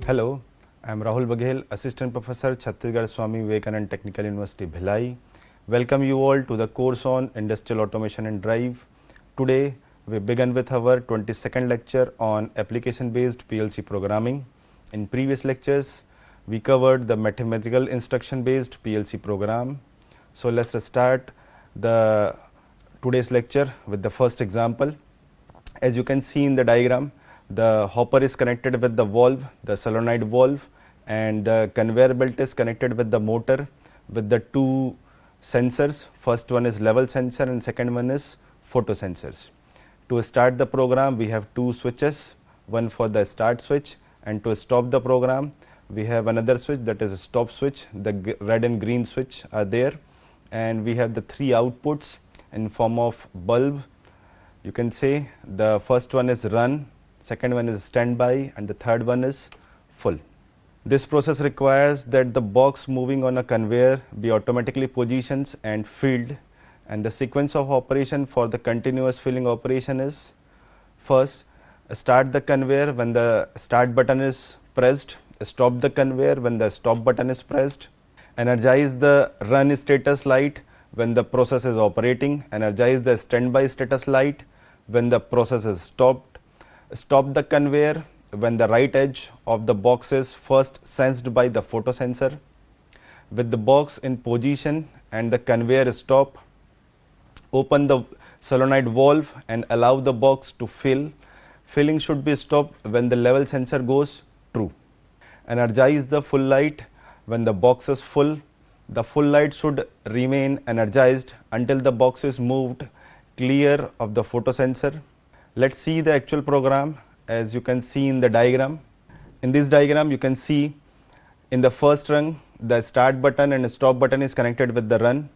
Hello, I am Rahul Baghel, Assistant Professor, Chhattisgarh Swami Vivekanand Technical University, Bhilai. Welcome you all to the course on Industrial Automation and Drive. Today, we begin with our 22nd lecture on application-based PLC programming. In previous lectures, we covered the mathematical instruction-based PLC program. So let's start today's lecture with the first example. As you can see in the diagram, the hopper is connected with the valve, the solenoid valve, and the conveyor belt is connected with the motor with the two sensors. First one is level sensor and second one is photo sensors. To start the program, we have two switches, one for the start switch, and to stop the program, we have another switch, that is a stop switch. The red and green switch are there, and we have the three outputs in form of bulb. You can say the first one is run, second one is standby, and the third one is full. This process requires that the box moving on a conveyor be automatically positioned and filled, and the sequence of operation for the continuous filling operation is: first, start the conveyor when the start button is pressed, stop the conveyor when the stop button is pressed, energize the run status light when the process is operating, energize the standby status light when the process is stopped, stop the conveyor when the right edge of the box is first sensed by the photo sensor. With the box in position and the conveyor stop, open the solenoid valve and allow the box to fill. Filling should be stopped when the level sensor goes true. Energize the full light when the box is full. The full light should remain energized until the box is moved clear of the photo sensor. Let's see the actual program. As you can see in the diagram, in this diagram you can see in the first rung the start button and stop button is connected with the run,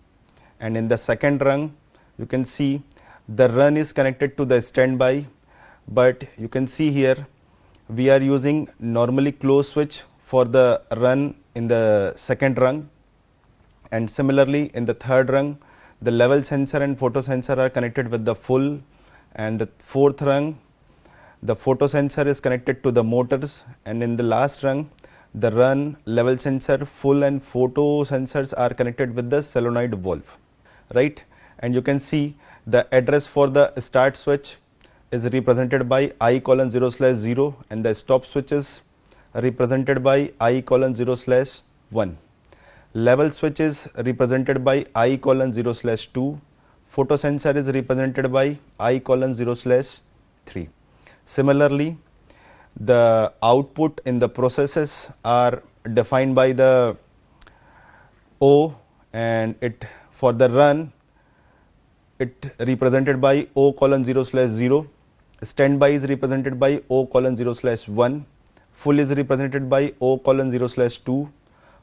and in the second rung you can see the run is connected to the standby. But you can see here we are using normally closed switch for the run in the second rung, and similarly in the third rung the level sensor and photo sensor are connected with the full, and the fourth rung the photo sensor is connected to the motors, and in the last rung the run, level sensor, full and photo sensors are connected with the solenoid valve, right? And you can see the address for the start switch is represented by I:0/0, and the stop switch is represented by I:0/1. Level switch is represented by I:0/2. Photo sensor is represented by I:0/3. Similarly, the output in the processes are defined by the O, and it for the run it represented by O:0/0. Standby is represented by O:0/1. Full is represented by O:0/2.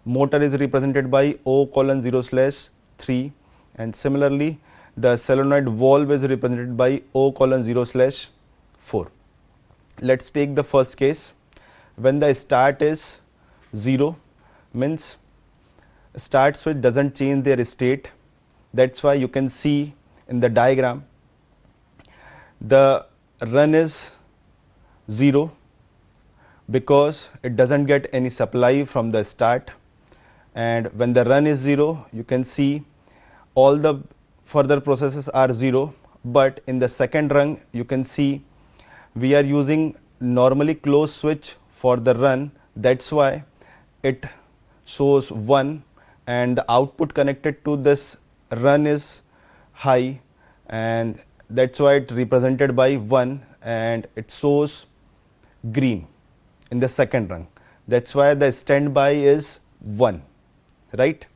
Motor is represented by O:0/3, and similarly the solenoid valve is represented by O:0/4. Let's take the first case. When the start is 0, means start switch doesn't change their state. That's why you can see in the diagram the run is 0 because it doesn't get any supply from the start, and when the run is 0 you can see all the further processes are 0, but in the second rung you can see we are using normally closed switch for the run. That's why it shows 1, and the output connected to this run is high, and that's why it represented by 1, and it shows green in the second rung. That's why the standby is 1, right?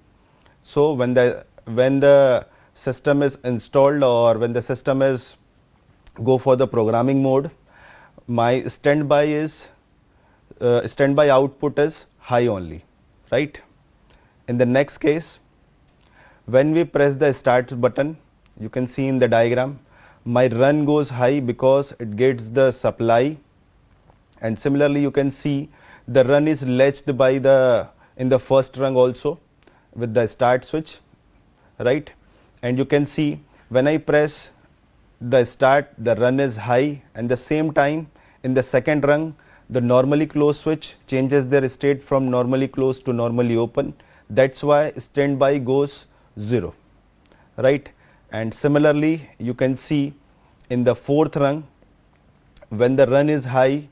So when the system is installed, or when the system is go for the programming mode, my standby output is high only, right? In the next case, when we press the start button, you can see in the diagram my run goes high because it gets the supply, and similarly you can see the run is latched by in the first rung also with the start switch, right? And you can see when I press the start, the run is high, and the same time in the second rung the normally closed switch changes their state from normally closed to normally open. That's why standby goes 0, right? And similarly, you can see in the fourth rung, when the run is high,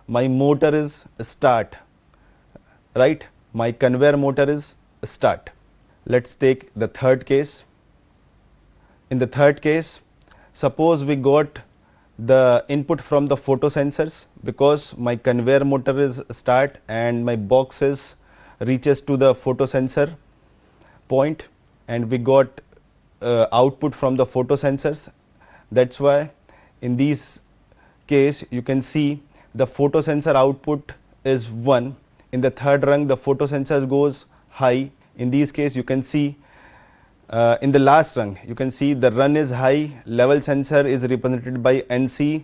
my motor is start, right? My conveyor motor is start. Let's take the third case. In the third case, suppose we got the input from the photosensors, because my conveyor motor is start and my box is reaches to the photosensor point, and we got output from the photosensors. That's why in this case you can see the photosensor output is 1. In the third rung, the photosensor goes high. In this case, you can see in the last rung, you can see the run is high, level sensor is represented by NC,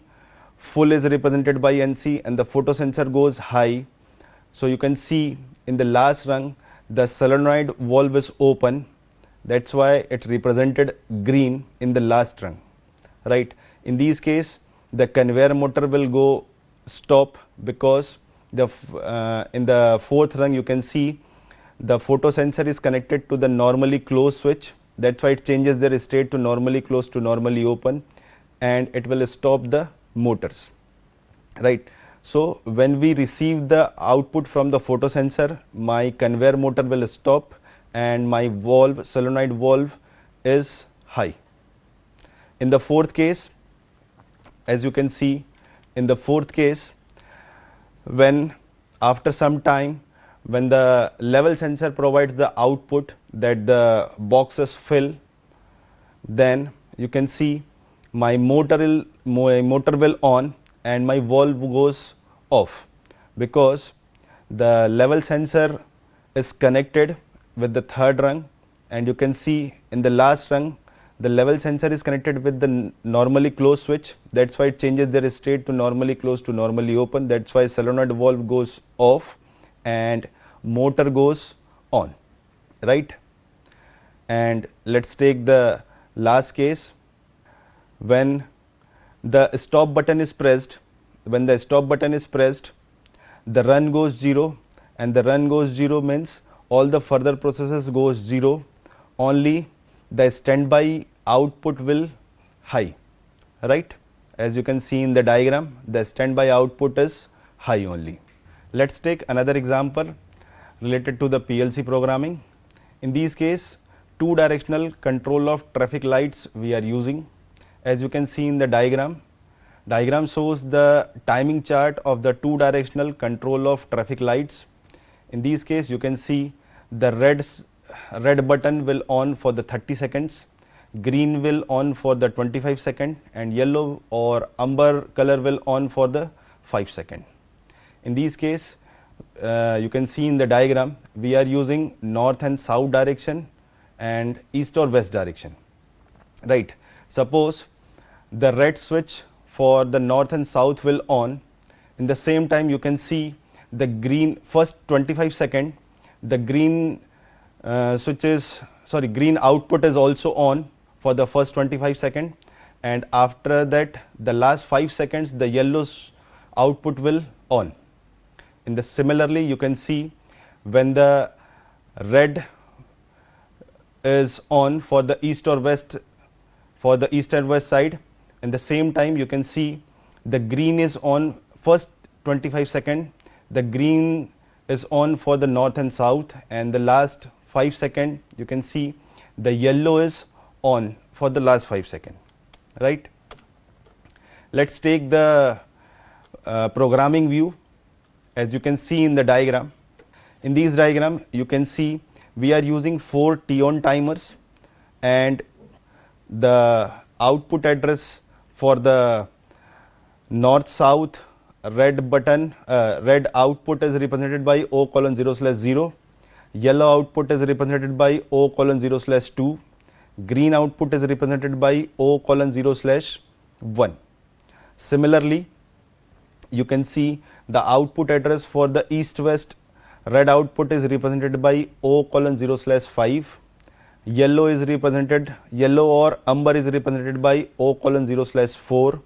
full is represented by NC, and the photosensor goes high. So you can see in the last rung, the solenoid valve is open. That's why it represented green in the last rung, right? In this case, the conveyor motor will go stop, because the in the fourth rung you can see the photosensor is connected to the normally closed switch. That's why it changes their state to normally closed to normally open, and it will stop the motors, right? So when we receive the output from the photosensor, my conveyor motor will stop and my valve, solenoid valve, is high. In the fourth case, as you can see, in the fourth case, when after some time, when the level sensor provides the output that the box is fill, then you can see my motor will on and my valve goes off, because the level sensor is connected with the third rung, and you can see in the last rung the level sensor is connected with the normally closed switch. That's why it changes their state to normally closed to normally open. That's why solenoid valve goes off and motor goes on, right? And let's take the last case. When the stop button is pressed, the run goes 0, and the run goes 0 means all the further processes goes 0, only the standby output will high, right? As you can see in the diagram, the standby output is high only. Let's take another example related to the PLC programming. In this case, two directional control of traffic lights we are using. As you can see in the diagram shows the timing chart of the two directional control of traffic lights. In this case, you can see the red button will on for the 30 seconds, green will on for the 25 seconds, and yellow or amber color will on for the 5 seconds. In this case, you can see in the diagram, we are using north and south direction and east or west direction, right? Suppose the red switch for the north and south will on. In the same time, you can see the green first 25 seconds, the green green output is also on for the first 25 seconds, and after that the last 5 seconds the yellow's output will on. In the similarly, you can see when the red is on for the east or west, for the east and west side, in the same time you can see the green is on first 25 seconds, the green is on for the north and south, and the last 5 seconds you can see the yellow is on for the last 5 seconds, right? Let's take the programming view. As you can see in the diagram, in this diagram you can see we are using 4 T-on timers, and the output address for the north south red button, red output is represented by O:0/0, yellow output is represented by O:0/2, green output is represented by O:0/1. Similarly, you can see the output address for the east west, red output is represented by O:0/5, yellow is represented, yellow or amber is represented by O:0/4,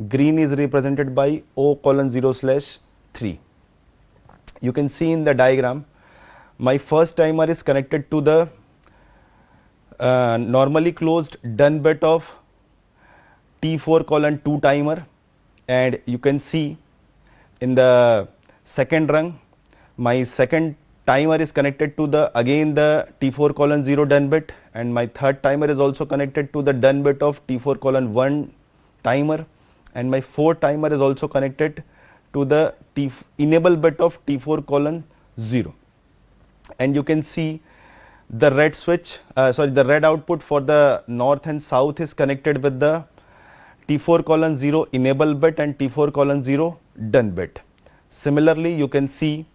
green is represented by O:0/6, 3. You can see in the diagram, my first timer is connected to the normally closed done bit of T4:2 timer, and you can see in the second rung, my second timer is connected to the again the T4:0 done bit, and my third timer is also connected to the done bit of T4:1 timer, and my fourth timer is also connected to the enable bit of T4:0. And you can see the red switch, the red output for the north and south is connected with the T4:0 enable bit and T4:0 done bit. Similarly, you can see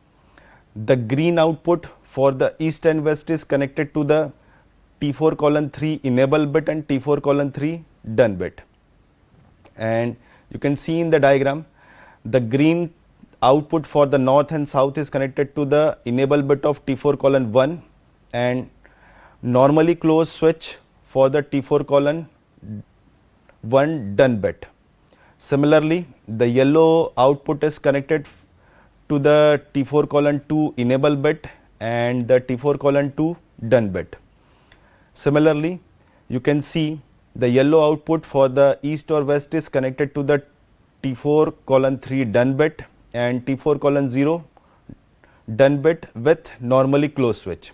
the green output for the east and west is connected to the T4:3 enable bit and T4:3 done bit. And you can see in the diagram, the green output for the north and south is connected to the enable bit of T4:1 and normally closed switch for the T4:1 done bit. Similarly, the yellow output is connected to the T4:2 enable bit and the T4:2 done bit. Similarly, you can see the yellow output for the east or west is connected to the T4:3 done bit and T4:0 done bit with normally closed switch.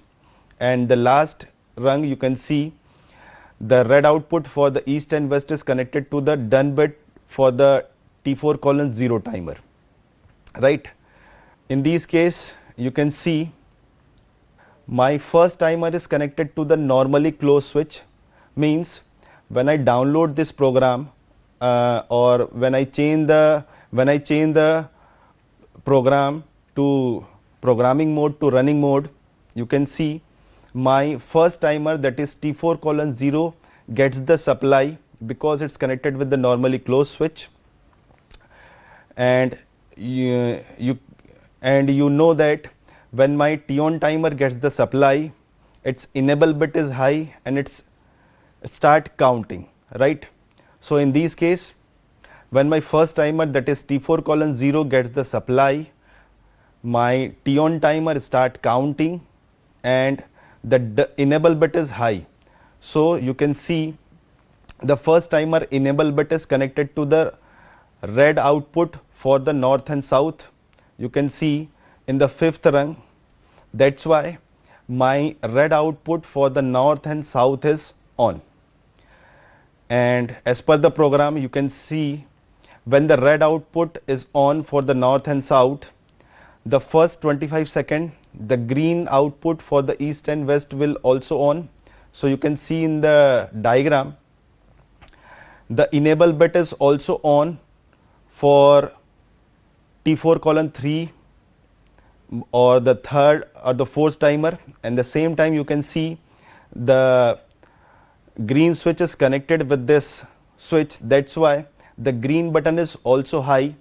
And the last rung, you can see the red output for the east and west is connected to the done bit for the T4:0 timer, right? In this case, you can see my first timer is connected to the normally closed switch, means when I download this program or when I change the program to programming mode to running mode, you can see my first timer, that is T4:0, gets the supply because it's connected with the normally closed switch. And you know that when my T-on timer gets the supply, its enable bit is high and it's start counting, right? So in this case, when my first timer, that is T4:0, gets the supply, my T-on timer start counting and the enable bit is high. So you can see the first timer enable bit is connected to the red output for the north and south. You can see in the fifth rung, that's why my red output for the north and south is on. And as per the program, you can see when the red output is on for the north and south, the first 25 seconds, the green output for the east and west will also on. So you can see in the diagram, the enable bit is also on for T4:3 or the third or the fourth timer, and the same time you can see the green switch is connected with this switch. That's why the green button is also high,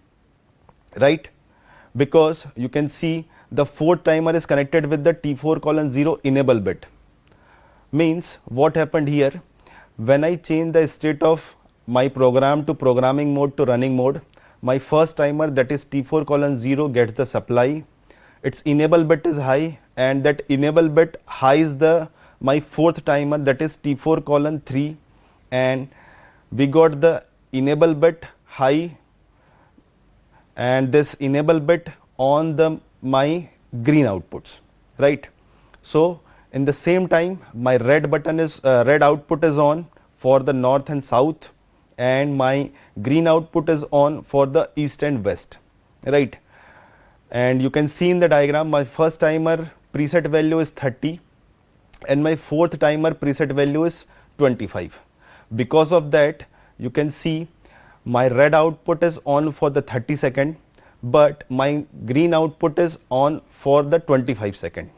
right? Because you can see the fourth timer is connected with the T4:0 enable bit. Means what happened here, when I change the state of my program to programming mode to running mode, my first timer, that is T4:0, gets the supply, its enable bit is high, and that enable bit high is my fourth timer, that is T4:3, and we got the enable bit high and this enable bit on my green outputs, right? So in the same time, my red output is on for the north and south, and my green output is on for the east and west, right? And you can see in the diagram, my first timer preset value is 30 and my fourth timer preset value is 25. Because of that, you can see my red output is on for the 30 second, but my green output is on for the 25 second,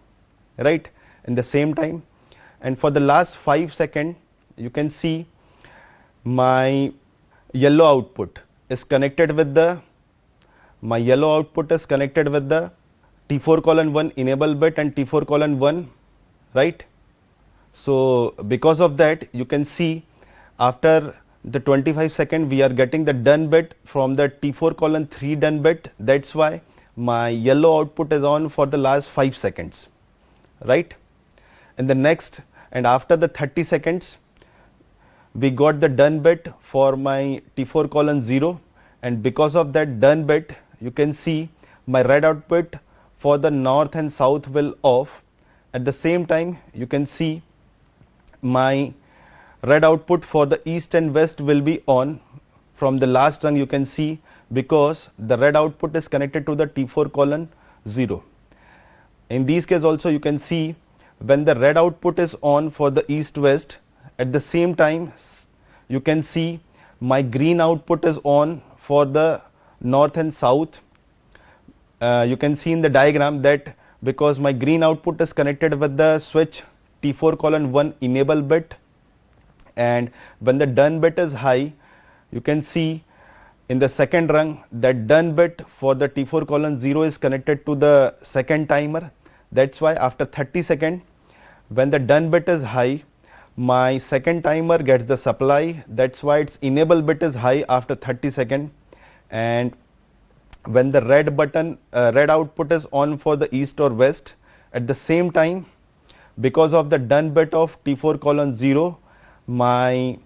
right? In the same time. And for the last 5 seconds, you can see my yellow output is connected with the T4:1 enable bit and T4:1, right? So because of that, you can see after the 25 second, we are getting the done bit from the T4:3 done bit. That's why my yellow output is on for the last 5 seconds, right? In the next, and after the 30 seconds, we got the done bit for my T4 colon 0, and because of that done bit, you can see my red output for the north and south will off. At the same time, you can see my red output for the east and west will be on. From the last rung you can see, because the red output is connected to the T4 colon 0. In these case also you can see, when the red output is on for the east west, at the same time you can see my green output is on for the north and south. You can see in the diagram that because my green output is connected with the switch T4 colon 1 enable bit, and when the done bit is high, you can see in the second rung that done bit for the T4 colon 0 is connected to the second timer. That's why after 30 seconds, when the done bit is high, my second timer gets the supply. That's why its enable bit is high after 30 seconds. And when the red output is on for the east or west, at the same time, because of the done bit of T4 colon 0, my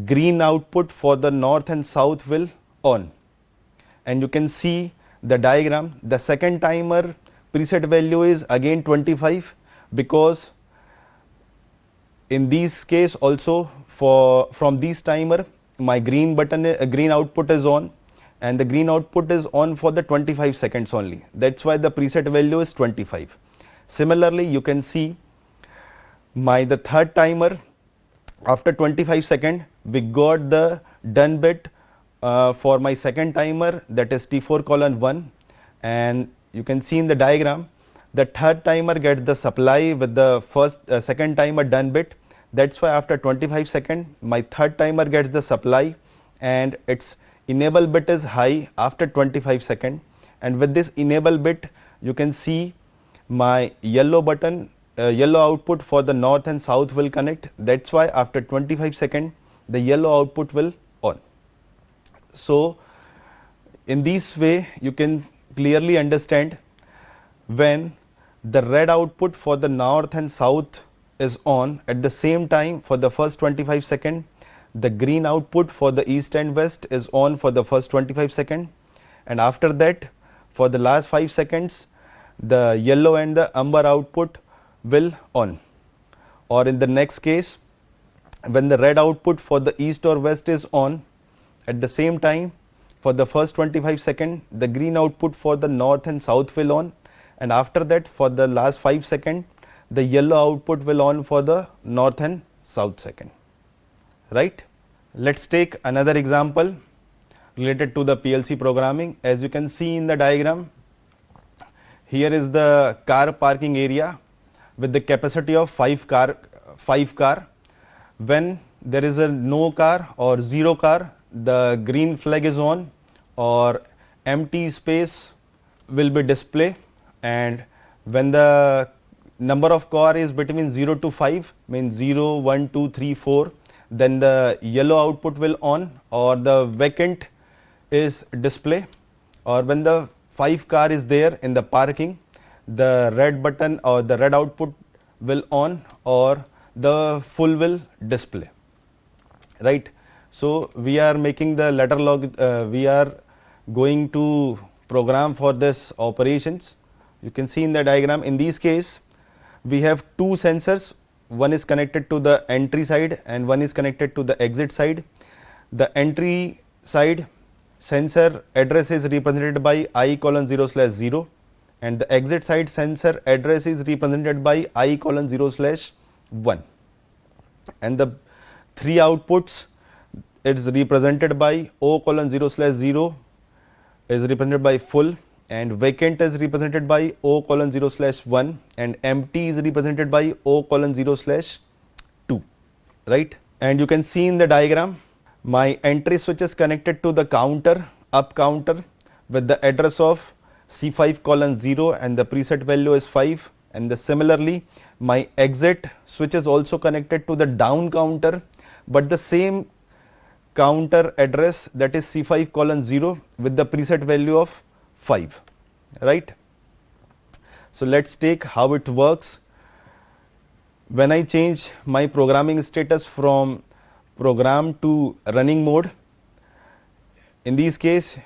green output for the north and south will on. And you can see the diagram, the second timer preset value is again 25, because in this case also from this timer my green output is on, and the green output is on for the 25 seconds only. That's why the preset value is 25. Similarly, you can see the third timer, after 25 seconds we got the done bit for my second timer, that is T4 colon 1, and you can see in the diagram the third timer gets the supply with the second timer done bit. That's why after 25 seconds my third timer gets the supply and its enable bit is high after 25 seconds, and with this enable bit you can see my yellow output for the north and south will connect. That's why after 25 seconds the yellow output will on. So in this way you can clearly understand, when the red output for the north and south is on, at the same time for the first 25 seconds the green output for the east and west is on for the first 25 seconds, and after that for the last 5 seconds the yellow and the amber output will on. Or in the next case, when the red output for the east or west is on, at the same time for the first 25 seconds the green output for the north and south will on, and after that for the last 5 seconds the yellow output will on for the north and south second, right? Let's take another example related to the PLC programming. As you can see in the diagram, here is the car parking area with the capacity of 5 car. When there is a no car or 0 car, the green flag is on or empty space will be displayed, and when the number of car is between 0 to 5, means 0, 1, 2, 3, 4, then the yellow output will on or the vacant is display. Or when the 5 car is there in the parking, the red button or the red output will on or the full will display, right? So we are making the ladder log, we are going to program for this operations. You can see in the diagram, in this case we have 2 sensors, one is connected to the entry side and one is connected to the exit side. The entry side sensor address is represented by I:0/0, and the exit side sensor address is represented by I:0/1, and the 3 outputs is represented by O:0/0 is represented by full, and vacant is represented by O:0/1, and empty is represented by O:0/2, right? And you can see in the diagram my entry switch is connected to the counter, up counter, with the address of C5:0 and the preset value is 5, and similarly my exit switch is also connected to the down counter, but the same counter address, that is C5:0 with the preset value of 5, right? So let's take how it works. When I change my programming status from program to running mode, in this case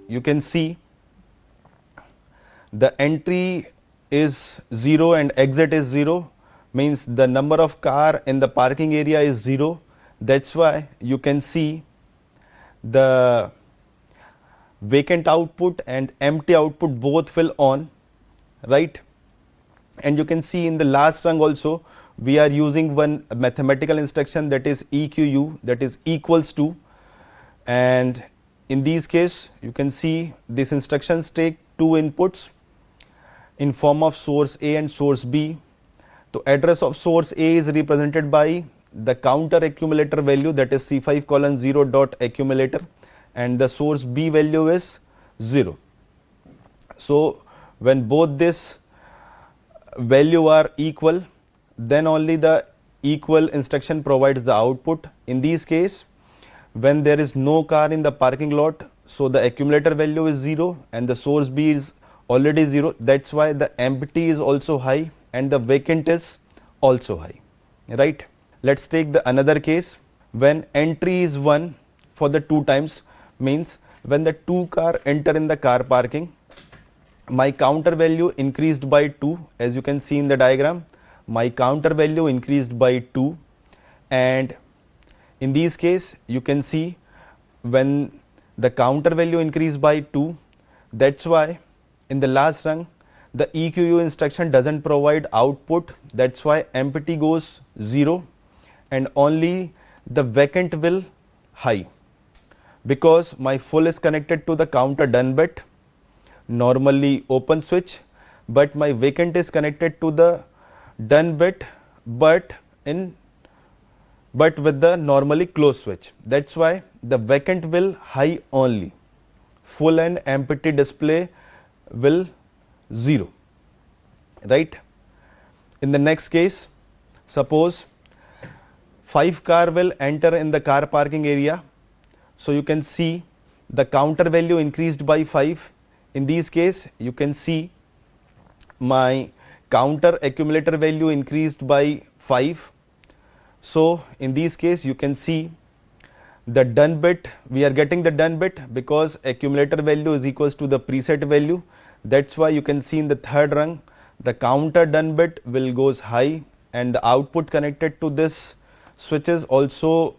you can see the entry is 0 and exit is 0, means the number of car in the parking area is 0. That's why you can see the vacant output and empty output both will on, right? And you can see in the last rung also we are using one mathematical instruction, that is EQU, that is equals to, and in this case you can see these instructions take two inputs in form of source A and source B. So address of source A is represented by the counter accumulator value, that is C5 colon 0 dot accumulator, and the source B value is 0. So when both this value are equal, then only the equal instruction provides the output. In this case, when there is no car in the parking lot, so the accumulator value is 0 and the source B is already 0. That's why the empty is also high and the vacant is also high, right? Let's take the another case. When entry is 1 for the 2 times, means when the 2 car enter in the car parking, my counter value increased by 2. As you can see in the diagram, my counter value increased by 2, and in this case you can see when the counter value increased by 2, that's why in the last rung the EQU instruction doesn't provide output. That's why empty goes 0 and only the vacant will high, because my full is connected to the counter done bit, normally open switch, but my vacant is connected to the done bit but with the normally closed switch. That's why the vacant will high only, full and empty display will 0, right? In the next case, suppose 5 car will enter in the car parking area, so you can see the counter value increased by 5. In this case you can see my counter accumulator value increased by 5. So in this case you can see the done bit, we are getting the done bit because accumulator value is equals to the preset value. That's why you can see in the third rung the counter done bit will goes high and the output connected to this switch is also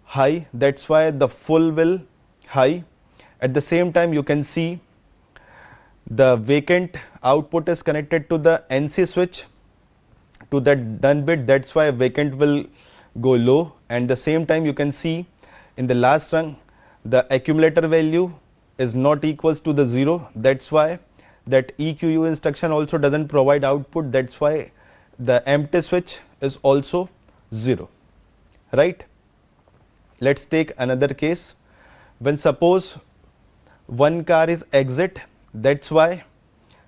high. That's why the full will high. At the same time you can see the vacant output is connected to the NC switch to that done bit. That's why vacant will go low, and the same time you can see in the last rung the accumulator value is not equals to the 0. That's why that EQU instruction also doesn't provide output. That's why the empty switch is also 0, right? Let's take another case. When suppose one car is exit, that's why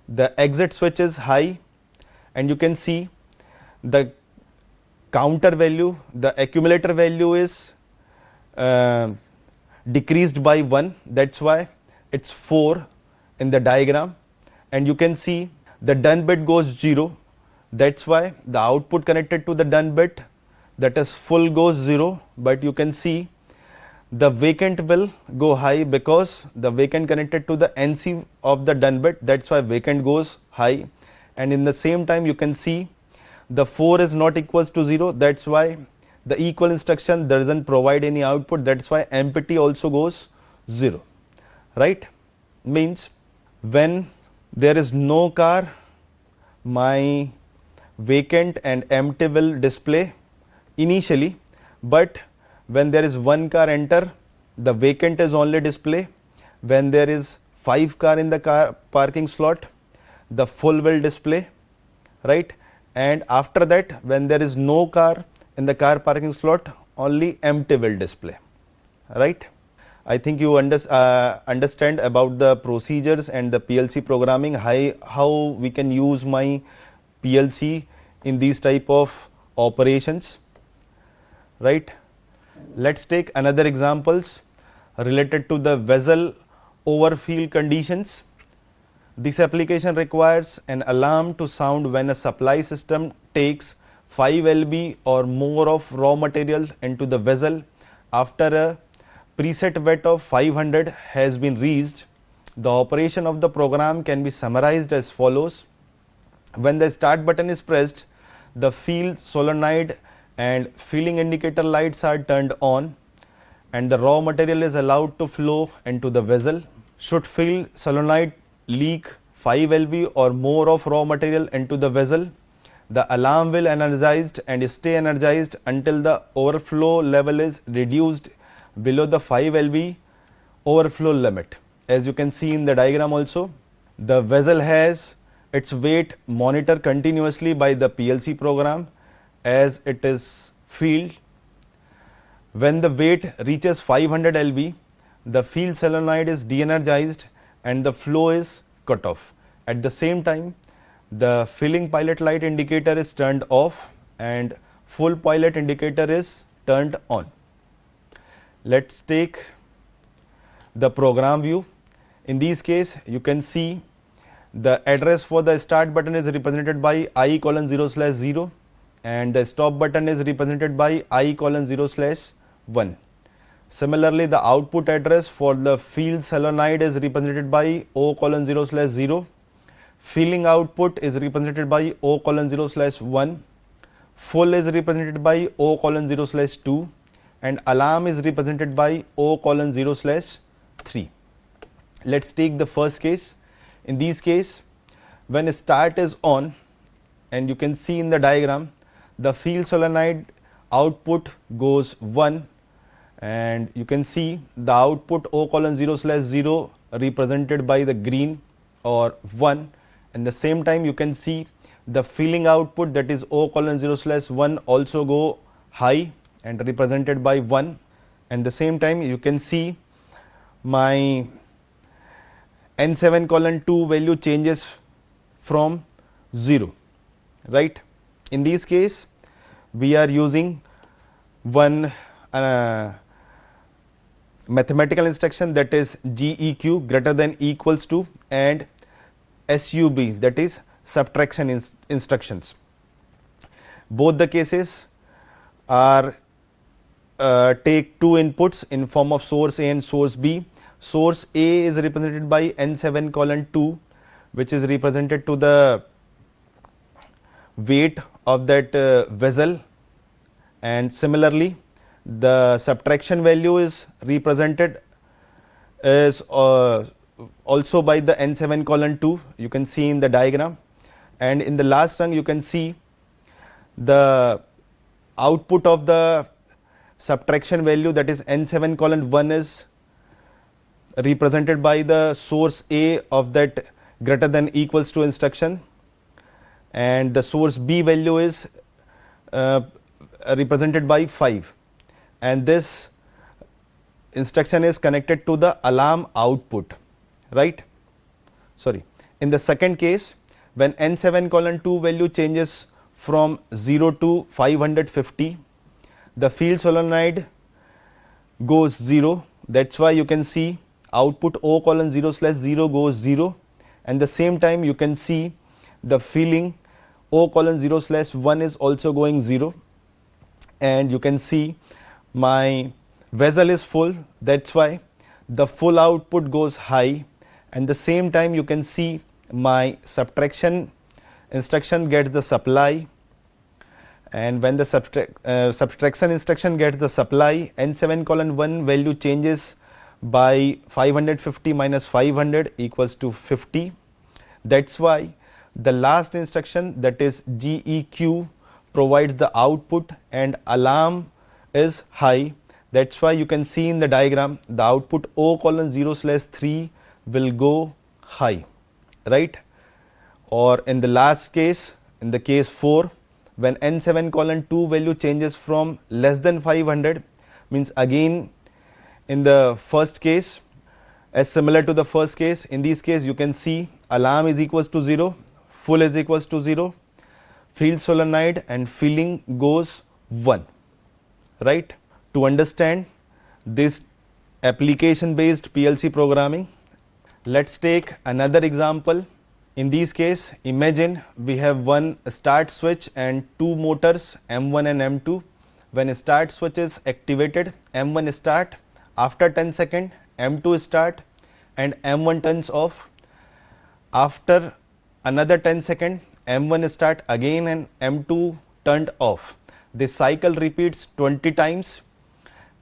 the exit switch is high, and you can see the counter value, the accumulator value is decreased by 1. That's why it's 4 in the diagram, and you can see the done bit goes 0. That's why the output connected to the done bit, that is full, goes 0, but you can see the vacant will go high because the vacant connected to the NC of the done bit. That's why vacant goes high, and in the same time you can see the 4 is not equals to 0. That's why the equal instruction doesn't provide any output. That's why empty also goes 0, right? Means when there is no car, my vacant and empty will display initially, but when there is one car enter, the vacant is only display. When there is 5 car in the car parking slot, the full will display, right? And after that, when there is no car in the car parking slot, only empty will display, right? I think you understand about the procedures and the PLC programming, how we can use my PLC in these type of operations, right? Let's take another examples related to the vessel overfill conditions. This application requires an alarm to sound when a supply system takes 5 lb or more of raw material into the vessel after a preset weight of 500 has been reached. The operation of the program can be summarized as follows. When the start button is pressed, the field solenoid and filling indicator lights are turned on and the raw material is allowed to flow into the vessel. Should field solenoid leak 5 lb or more of raw material into the vessel, the alarm will energized and stay energized until the overflow level is reduced below the 5 lb overflow limit. As you can see in the diagram also, the vessel has its weight monitored continuously by the PLC program as it is filled. When the weight reaches 500 lb, the field solenoid is de-energized and the flow is cut off. At the same time, the filling pilot light indicator is turned off and full pilot indicator is turned on. Let's take the program view. In this case, you can see the address for the start button is represented by I:0/0 and the stop button is represented by I:0/1. Similarly, the output address for the field solenoid is represented by O:0/0. Filling output is represented by O:0/1. Full is represented by O:0/2 and alarm is represented by O:0/3. Let's take the first case. In this case, when start is on, and you can see in the diagram, the field solenoid output goes 1 and you can see the output O:0/0 represented by the green or 1. At the same time, you can see the filling output, that is O:0/1, also go high and represented by 1. At the same time, you can see my N7:2 value changes from 0, right. In this case, we are using one mathematical instruction, that is GEQ greater than equals to, and SUB, that is subtraction instructions. Both the cases are take two inputs in form of source A and source B. Source A is represented by N7:2, which is represented to the weight of that vessel, and similarly the subtraction value is represented as also by the N7:2, you can see in the diagram, and in the last rung you can see the output of the subtraction value, that is N7:1, is represented by the source A of that greater than equals to instruction, and the source B value is represented by 5, and this instruction is connected to the alarm output, right. Sorry, in the second case, when N7:2 value changes from 0 to 550, the field solenoid goes 0. That's why you can see output O:0/0 goes 0, and the same time you can see the filling O:0/1 is also going 0, and you can see my vessel is full. That's why the full output goes high, and the same time you can see my subtraction instruction gets the supply, and when the subtraction instruction gets the supply, N7:1 value changes by 550 minus 500 equals to 50. That's why the last instruction, that is GEQ, provides the output and alarm is high. That's why you can see in the diagram the output O:0/3 will go high, right. Or in the last case, in the case 4, when N7:2 value changes from less than 500, means again in the first case, as similar to the first case, in this case you can see alarm is equals to 0, full is equals to 0, field solenoid and filling goes 1, right. To understand this application based PLC programming, Let's take another example. In this case, imagine we have one start switch and two motors M1 and M2. When start switch is activated, M1 start, after 10 seconds M2 start and M1 turns off. After another 10 seconds M1 start again and M2 turned off. This cycle repeats 20 times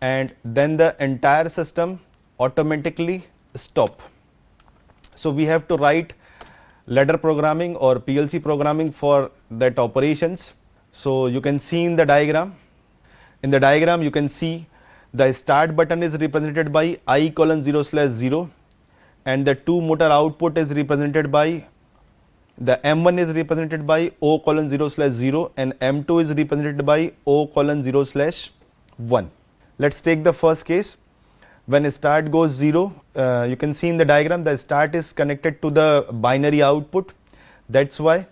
and then the entire system automatically stop. So we have to write ladder programming or PLC programming for that operations. So you can see in the diagram. In the diagram you can see the start button is represented by I:0/0 and the two motor output is represented by the M1 is represented by O:0/0 and M2 is represented by O:0/1. Let's take the first case. When start goes 0, you can see in the diagram the start is connected to the binary output. That's why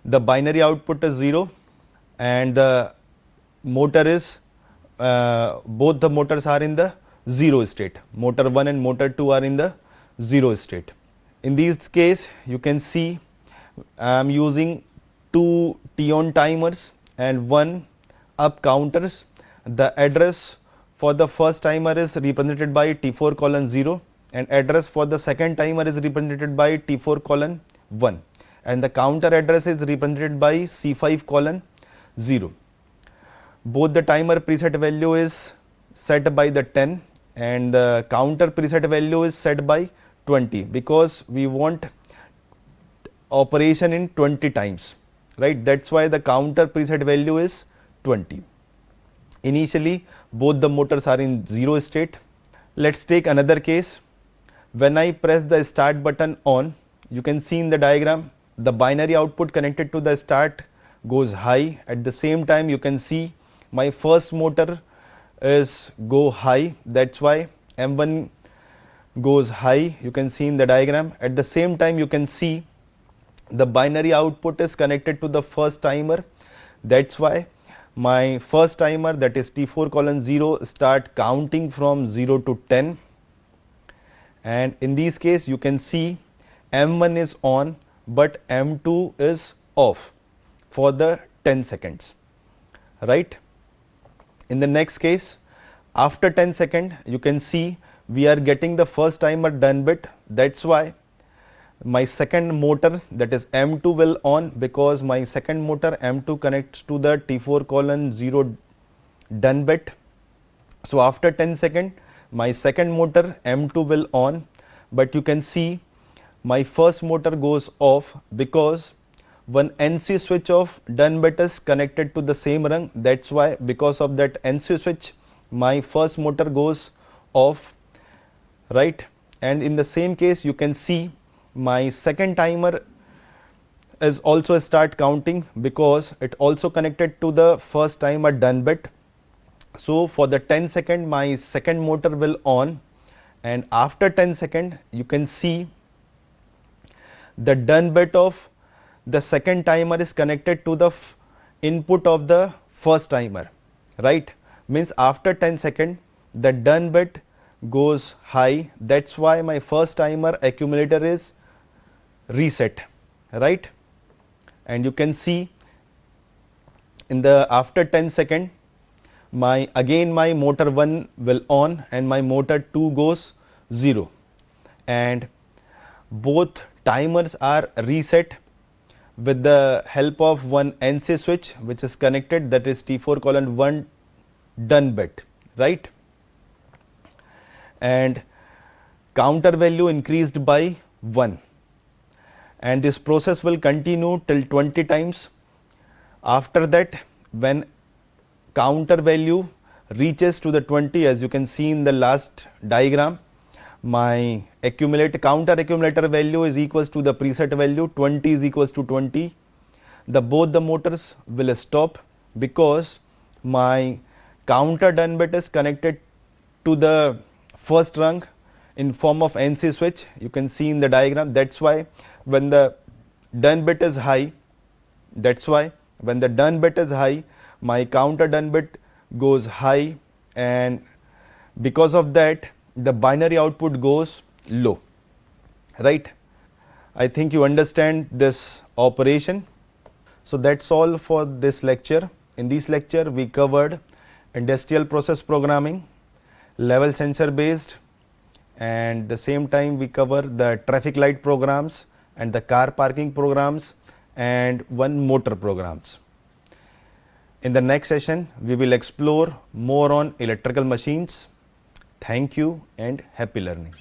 the binary output is 0 and the motor is both the motors are in the 0 state. Motor 1 and motor 2 are in the 0 state. In this case you can see I am using two T-on timers and one up counters. The address for the first timer is represented by T4:0 and address for the second timer is represented by T4:1 and the counter address is represented by C5:0. Both the timer preset value is set by the 10 and the counter preset value is set by 20 because we want operation in 20 times, right? That's why the counter preset value is 20. Initially both the motors are in 0 state. Let's take another case. When I press the start button on, you can see in the diagram the binary output connected to the start goes high. At the same time you can see my first motor is go high, that's why M1 goes high, you can see in the diagram. At the same time you can see the binary output is connected to the first timer, that's why my first timer, that is T4:0, start counting from 0 to 10 and in this case you can see M1 is on but M2 is off for the 10 seconds, right? In the next case, after 10 seconds you can see we are getting the first timer done bit, that's why my second motor, that is M2, will on because my second motor M2 connects to the T4:0 done bit. So after 10 seconds my second motor M2 will on, but you can see my first motor goes off because one NC switch of done bit is connected to the same rung, that's why because of that NC switch my first motor goes off, right? And in the same case you can see my second timer is also start counting because it also connected to the first timer done bit. So for the 10 second my second motor will on and after 10 second you can see the done bit of the second timer is connected to the input of the first timer, right? Means after 10 second the done bit goes high, that's why my first timer accumulator is reset, right? And you can see in the after 10 second my again my motor 1 will on and my motor 2 goes 0 and both timers are reset with the help of one NC switch which is connected, that is T4:1 done bit, right? And counter value increased by 1 and this process will continue till 20 times. After that, when counter value reaches to the 20, as you can see in the last diagram, my counter accumulator value is equals to the preset value, 20 is equals to 20. Both the motors will stop because my counter done bit is connected to the first rung in form of NC switch, you can see in the diagram. That's why when the done bit is high, my counter done bit goes high and because of that the binary output goes low. right? I think you understand this operation. So that's all for this lecture. In this lecture we covered industrial process programming, level sensor based, and the same time we cover the traffic light programs and the car parking programs and one motor programs. In the next session we will explore more on electrical machines. Thank you and happy learning.